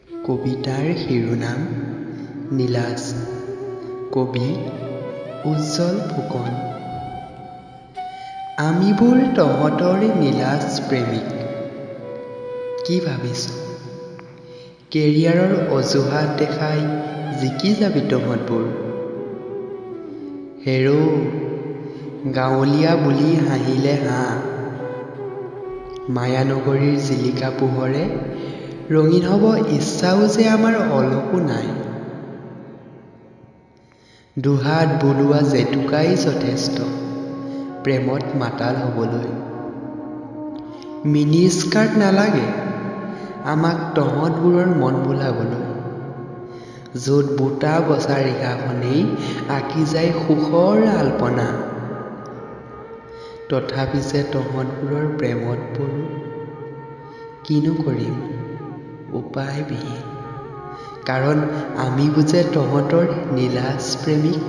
কবিতাৰ শিৰোনাম নীলাজ। কবি উজ্জ্বল ফুকন। আমিবোৰ তহঁতৰ নীলাজ প্ৰেমিক। কি ভাবিছ? কেৰিয়াৰৰ অজুহাত দেখাই জিকি যাবি তহঁতবোৰ। হেৰ' গাঁৱলীয়া বুলি হাঁহিলে হাঁহ। মায়ানগৰীৰ জিলিকা পোহৰে ৰঙীন হ'ব ইচ্ছাও যে আমাৰ অলপো নাই। দুহাত বোলোৱা জেতুকাই যথেষ্ট প্ৰেমত মাতাল হ'বলৈ। মিনি স্কাৰ্ট নালাগে আমাক তহঁতবোৰৰ মন ভুলাবলৈ। য'ত বুটা বচা ৰিহাখনেই আঁকি যায় সুখৰ আলপনা। তথাপি যে তহঁতবোৰৰ প্ৰেমত পৰো। কিনো কৰিম উপায়বিহীন, কাৰণ আমিবোৰ যে তহঁতৰ নীলাজ প্ৰেমিক।